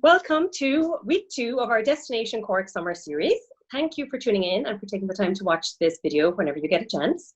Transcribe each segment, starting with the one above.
Welcome to week 2 of our Destination Cork summer series. Thank you for tuning in and for taking the time to watch this video whenever you get a chance.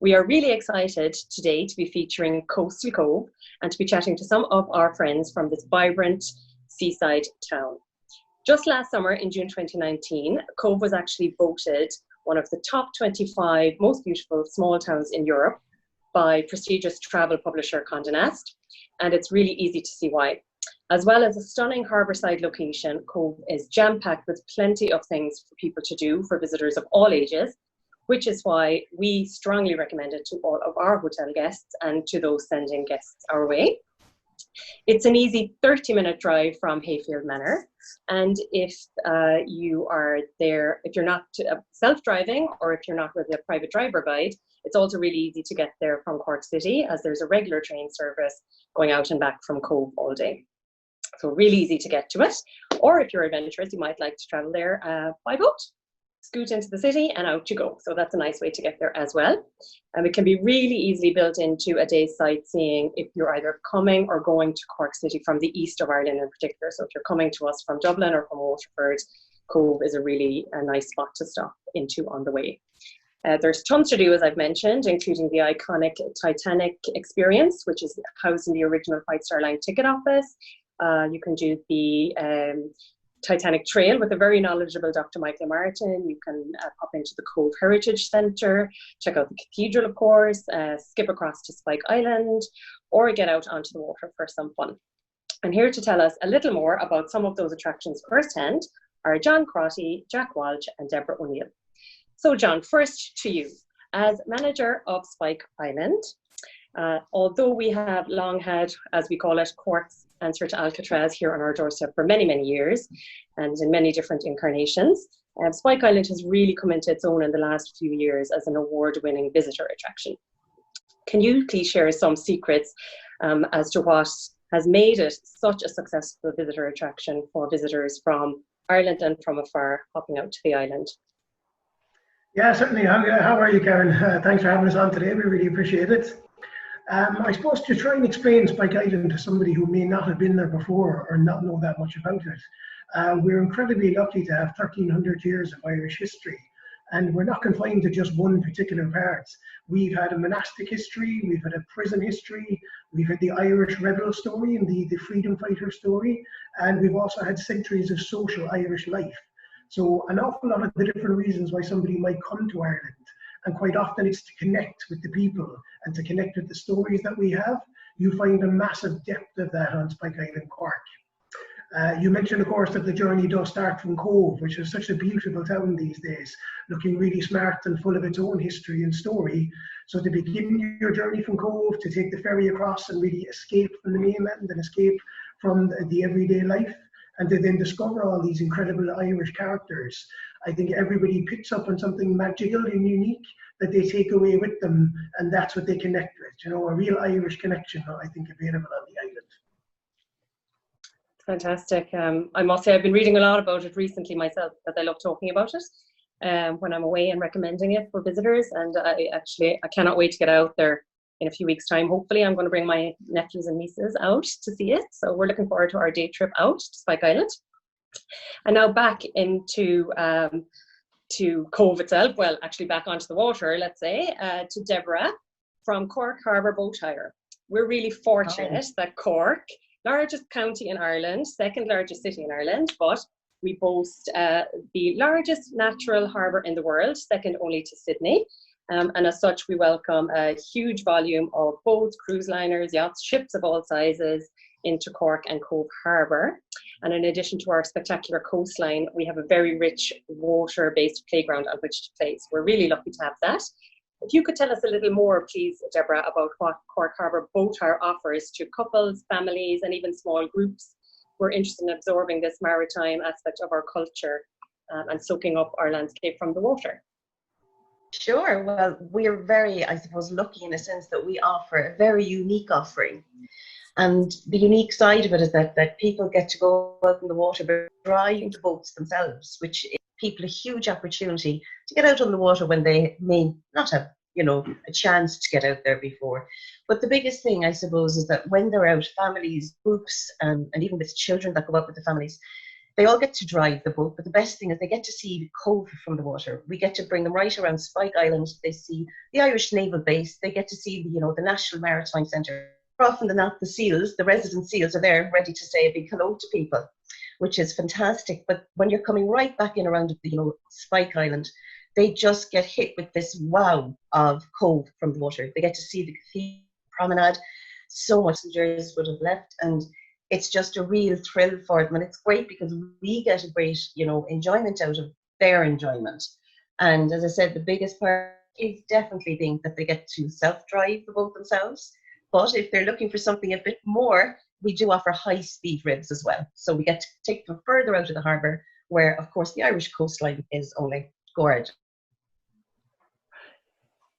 We are really excited today to be featuring Coastal Cobh and to be chatting to some of our friends from this vibrant seaside town. Just last summer in June 2019, Cobh was actually voted one of the top 25 most beautiful small towns in Europe by prestigious travel publisher Condé Nast, and it's really easy to see why. As well as a stunning harbourside location, Cobh is jam-packed with plenty of things for people to do for visitors of all ages, which is why we strongly recommend it to all of our hotel guests and to those sending guests our way. It's an easy 30-minute drive from Hayfield Manor, and if you are there, if you're not self-driving or if you're not with a private driver guide, it's also really easy to get there from Cork City, as there's a regular train service going out and back from Cobh all day. So really easy to get to it. Or if you're adventurous, you might like to travel there by boat. Scoot into the city and out you go. So that's a nice way to get there as well. And it can be really easily built into a day's sightseeing if you're either coming or going to Cork City from the east of Ireland in particular. So if you're coming to us from Dublin or from Waterford, Cobh is a really nice spot to stop into on the way. There's tons to do, as I've mentioned, including the iconic Titanic experience, which is housed in the original White Star Line ticket office. You can do the Titanic Trail with a very knowledgeable Dr. Michael Martin. You can pop into the Cobh Heritage Centre, check out the cathedral, of course, skip across to Spike Island, or get out onto the water for some fun. And here to tell us a little more about some of those attractions firsthand are John Crotty, Jack Walsh, and Deborah O'Neill. So John, first to you. As manager of Spike Island, although we have long had, as we call it, Cork's answer to Alcatraz here on our doorstep for many, many years and in many different incarnations, Spike Island has really come into its own in the last few years as an award-winning visitor attraction. Can you please share some secrets as to what has made it such a successful visitor attraction for visitors from Ireland and from afar hopping out to the island? Yeah, certainly. How are you, Karen? Thanks for having us on today. We really appreciate it. I suppose to try and explain Spike Island to somebody who may not have been there before or not know that much about it, we're incredibly lucky to have 1,300 years of Irish history. And we're not confined to just one particular part. We've had a monastic history, we've had a prison history, we've had the Irish rebel story and the freedom fighter story, and we've also had centuries of social Irish life. So an awful lot of the different reasons why somebody might come to Ireland, and quite often it's to connect with the people and to connect with the stories that we have. You find a massive depth of that on Spike Island, Cork. You mentioned, of course, that the journey does start from Cobh, which is such a beautiful town these days, looking really smart and full of its own history and story. So to begin your journey from Cobh, to take the ferry across and really escape from the mainland and escape from the everyday life, and to then discover all these incredible Irish characters, I think everybody picks up on something magical and unique that they take away with them, and that's what they connect with. You know, a real Irish connection, I think, available on the island. Fantastic. I must say I've been reading a lot about it recently myself, because I love talking about it when I'm away and recommending it for visitors. And I cannot wait to get out there in a few weeks' time. Hopefully I'm going to bring my nephews and nieces out to see it. So we're looking forward to our day trip out to Spike Island. And now back into to Cobh itself, well, actually back onto the water, let's say, to Deborah from Cork Harbour Boat Hire. We're really fortunate that Cork, largest county in Ireland, second largest city in Ireland, but we boast the largest natural harbour in the world, second only to Sydney. And as such, we welcome a huge volume of boats, cruise liners, yachts, ships of all sizes into Cork and Cobh Harbour. And in addition to our spectacular coastline, we have a very rich water-based playground on which to play. So we're really lucky to have that. If you could tell us a little more, please, Deborah, about what Cork Harbour Boat Hire offers to couples, families, and even small groups who are interested in absorbing this maritime aspect of our culture and soaking up our landscape from the water. Sure. Well, we're very, I suppose, lucky in a sense that we offer a very unique offering. And the unique side of it is that people get to go out in the water, but drive the boats themselves, which gives people a huge opportunity to get out on the water when they may not have, a chance to get out there before. But the biggest thing, I suppose, is that when they're out, families, groups, and even with children that go out with the families, they all get to drive the boat. But the best thing is they get to see the cove from the water. We get to bring them right around Spike Island. They see the Irish Naval Base. They get to see the National Maritime Centre. More often than not, the seals, the resident seals, are there ready to say a big hello to people, which is fantastic. But when you're coming right back in around Spike Island, they just get hit with this wow of cove from the water. They get to see the cathedral promenade. So much passengers would have left, and it's just a real thrill for them. And it's great because we get a great, enjoyment out of their enjoyment. And as I said, the biggest part is definitely being that they get to self-drive the boat themselves. But if they're looking for something a bit more, we do offer high-speed ribs as well. So we get to take them further out of the harbour, where, of course, the Irish coastline is only gorgeous.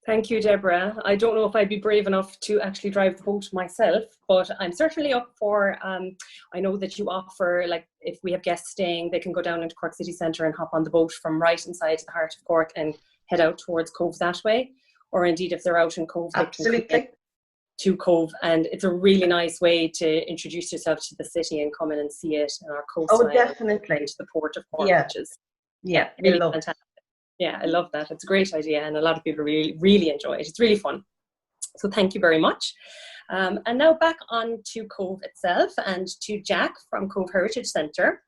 Thank you, Deborah. I don't know if I'd be brave enough to actually drive the boat myself, but I'm certainly up for, I know that you offer, like, if we have guests staying, they can go down into Cork City Centre and hop on the boat from right inside the heart of Cork and head out towards Cobh that way. Or indeed, if they're out in Cobh, they can come to Cobh. And it's a really nice way to introduce yourself to the city and come in and see it in our coastline. Oh, definitely. To the port of Cork, which is really fantastic. Yeah, I love that. It's a great idea, and a lot of people really, really enjoy it. It's really fun. So thank you very much. And now back on to Cobh itself and to Jack from Cobh Heritage Centre.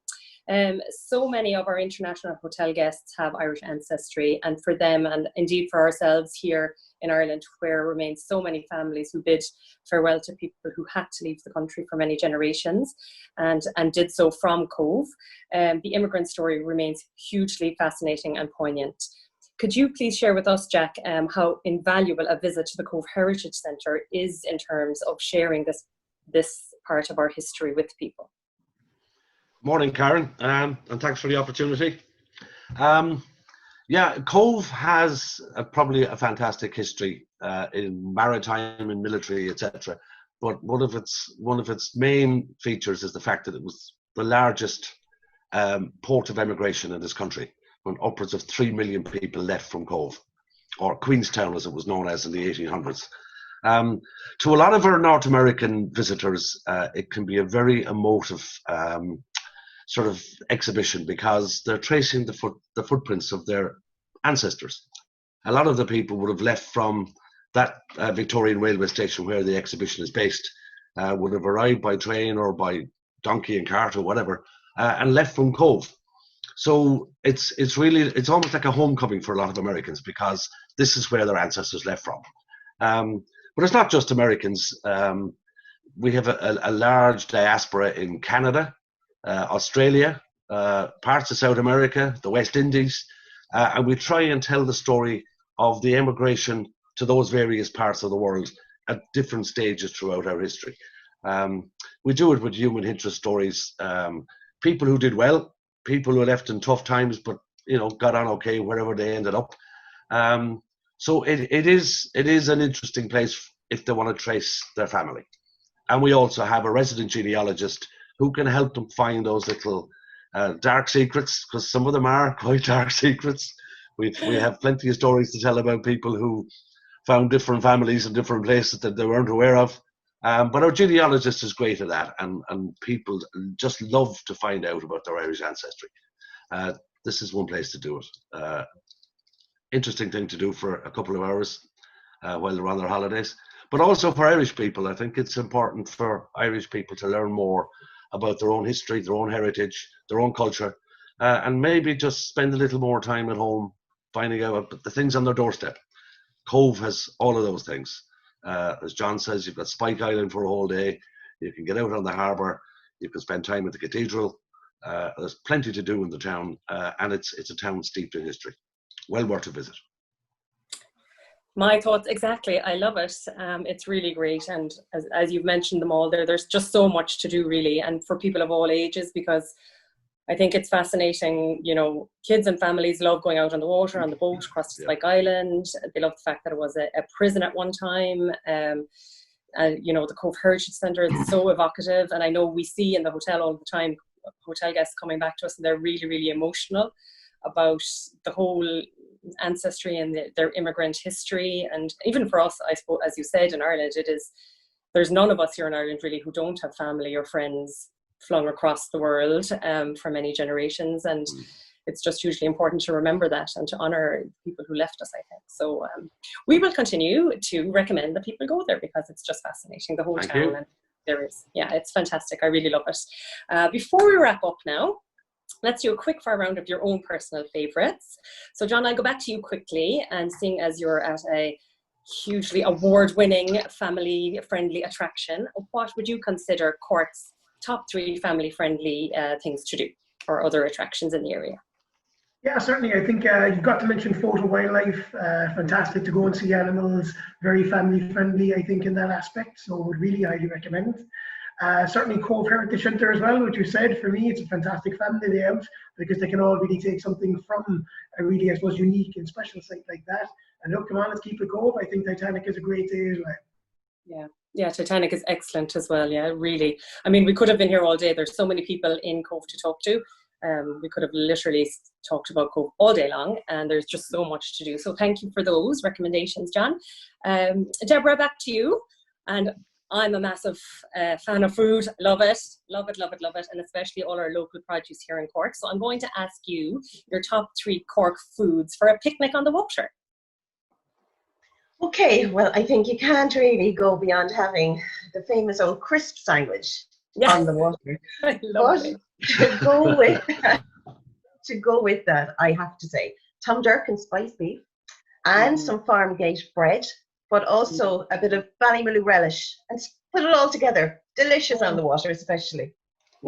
So many of our international hotel guests have Irish ancestry, and for them, and indeed for ourselves here in Ireland, where remain so many families who bid farewell to people who had to leave the country for many generations and did so from Cobh. The immigrant story remains hugely fascinating and poignant. Could you please share with us, Jack, how invaluable a visit to the Cobh Heritage Centre is in terms of sharing this part of our history with people? Morning, Karen, and thanks for the opportunity. Cobh has probably a fantastic history in maritime and military, etc. But one of its main features is the fact that it was the largest port of emigration in this country, when upwards of 3 million people left from Cobh, or Queenstown as it was known as in the 1800s. To a lot of our North American visitors, it can be a very emotive sort of exhibition, because they're tracing the footprints of their ancestors. A lot of the people would have left from that Victorian railway station where the exhibition is based, would have arrived by train or by donkey and cart or whatever, and left from Cobh. So it's almost like a homecoming for a lot of Americans, because this is where their ancestors left from. But it's not just Americans. We have a large diaspora in Canada, Australia, parts of South America, the West Indies, and we try and tell the story of the emigration to those various parts of the world at different stages throughout our history. We do it with human interest stories, people who did well, people who left in tough times but got on okay wherever they ended up. So it is an interesting place if they want to trace their family. And we also have a resident genealogist who can help them find those little dark secrets, because some of them are quite dark secrets. We have plenty of stories to tell about people who found different families in different places that they weren't aware of. But our genealogist is great at that, and people just love to find out about their Irish ancestry. This is one place to do it. Interesting thing to do for a couple of hours while they're on their holidays. But also for Irish people, I think it's important for Irish people to learn more about their own history, their own heritage, their own culture, and maybe just spend a little more time at home finding out the things on their doorstep. Cobh has all of those things. As John says, you've got Spike Island for a whole day. You can get out on the harbour. You can spend time at the cathedral. There's plenty to do in the town, and it's a town steeped in history. Well worth a visit. My thoughts exactly. I love it. It's really great, and as you've mentioned them all, there's just so much to do, really, and for people of all ages, because I think it's fascinating. Kids and families love going out on the water, on the boat across Spike Island. They love the fact that it was a prison at one time. The Cobh Heritage Centre is so evocative, and I know we see in the hotel all the time hotel guests coming back to us, and they're really, really emotional about the whole ancestry and their immigrant history. And even for us, I suppose, as you said, in Ireland, there's none of us here in Ireland really who don't have family or friends flung across the world for many generations. And it's just hugely important to remember that and to honour people who left us, I think. So we will continue to recommend that people go there because it's just fascinating, the whole Thank town. you. And it's fantastic. I really love it. Before we wrap up now, let's do a quick fire round of your own personal favourites. So John, I'll go back to you quickly, and seeing as you're at a hugely award-winning family-friendly attraction, what would you consider Cork's top 3 family-friendly things to do or other attractions in the area? Yeah, certainly. I think you've got to mention photo wildlife. Fantastic to go and see animals. Very family friendly, I think, in that aspect. So would really highly recommend. Certainly Cobh Heritage Centre as well, which you said. For me, it's a fantastic family layout because they can all really take something from a really, I suppose, unique and special site like that. And look, come on, let's keep it Cobh. I think Titanic is a great day as well. Yeah, Titanic is excellent as well. Yeah, really. I mean, we could have been here all day. There's so many people in Cobh to talk to. We could have literally talked about Cobh all day long, and there's just so much to do. So thank you for those recommendations, John. Deborah, back to you. And I'm a massive fan of food. Love it, and especially all our local produce here in Cork. So I'm going to ask you your top 3 Cork foods for a picnic on the water. Okay, well, I think you can't really go beyond having the famous old crisp sandwich on the water. I love it. To go with that, I have to say Tom Durkin spiced beef and some farm gate bread, but also a bit of Ballymaloe relish, and put it all together. Delicious on the water, especially.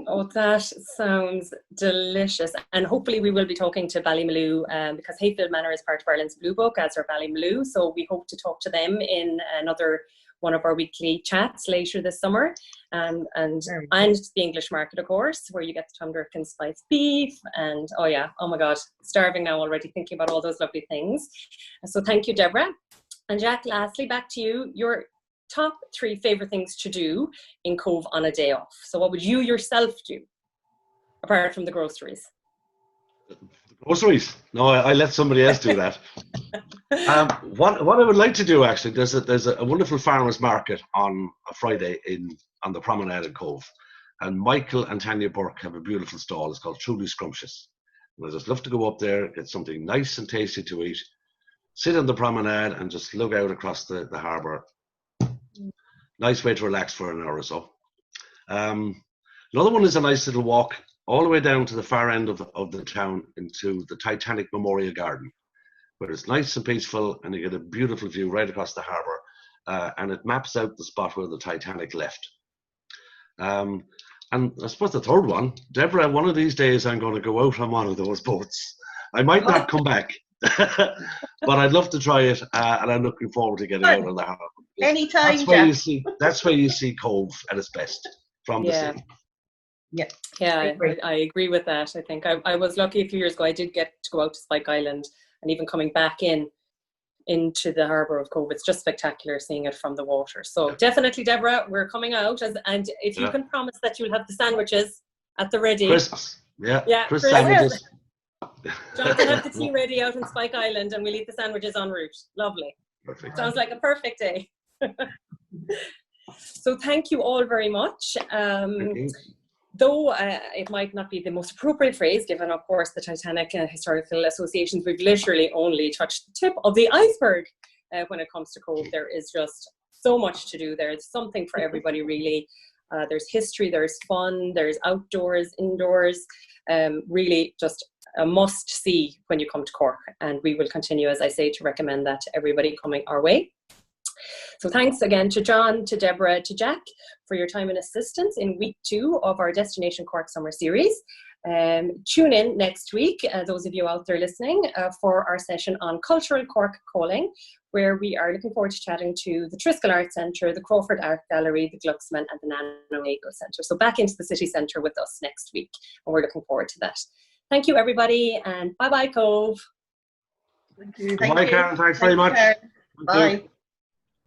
Oh, that sounds delicious. And hopefully we will be talking to Ballymaloe because Hayfield Manor is part of Ireland's Blue Book, as are Ballymaloe. So we hope to talk to them in another one of our weekly chats later this summer. And the English market, of course, where you get the Tom Durkin spiced beef. And oh my God, starving now already thinking about all those lovely things. So thank you, Deborah. And Jack, lastly, back to you. Your top 3 favourite things to do in Cobh on a day off. So what would you yourself do, apart from the groceries? Groceries? No, I let somebody else do that. What I would like to do, actually, there's a wonderful farmers market on a Friday on the promenade in Cobh, and Michael and Tanya Burke have a beautiful stall. It's called Truly Scrumptious. And I just love to go up there, get something nice and tasty to eat, sit on the promenade and just look out across the harbour. Nice way to relax for an hour or so. Another one is a nice little walk all the way down to the far end of the town into the Titanic Memorial Garden, where it's nice and peaceful and you get a beautiful view right across the harbour, and it maps out the spot where the Titanic left. And I suppose the third one, Deborah, one of these days I'm going to go out on one of those boats. I might not come back, but I'd love to try it, and I'm looking forward to getting out on the harbour. Anytime, that's where you see Cobh at its best, from the sea. Yeah, I agree with that. I think I was lucky a few years ago. I did get to go out to Spike Island, and even coming back into the harbour of Cobh, it's just spectacular seeing it from the water. So definitely, Deborah, we're coming out, and if you can promise that you'll have the sandwiches at the ready. Crisps, crisp sandwiches. John can have the tea ready out on Spike Island, and we'll eat the sandwiches en route. Lovely. Perfect. Sounds like a perfect day. So thank you all very much. Though it might not be the most appropriate phrase, given, of course, the Titanic historical associations, we've literally only touched the tip of the iceberg when it comes to Cobh. There is just so much to do. There's something for everybody, really. There's history, there's fun, there's outdoors, indoors. Really just a must-see when you come to Cork. And we will continue, as I say, to recommend that to everybody coming our way. So thanks again to John, to Deborah, to Jack for your time and assistance in week 2 of our Destination Cork Summer Series. Tune in next week, those of you out there listening, for our session on Cultural Cork Calling, where we are looking forward to chatting to the Triskel Arts Centre, the Crawford Art Gallery, the Glucksman and the Nanoego Centre. So back into the city centre with us next week, and we're looking forward to that. Thank you, everybody, and bye-bye, Cobh. Thank you. Bye, Karen. Thanks very much. Bye.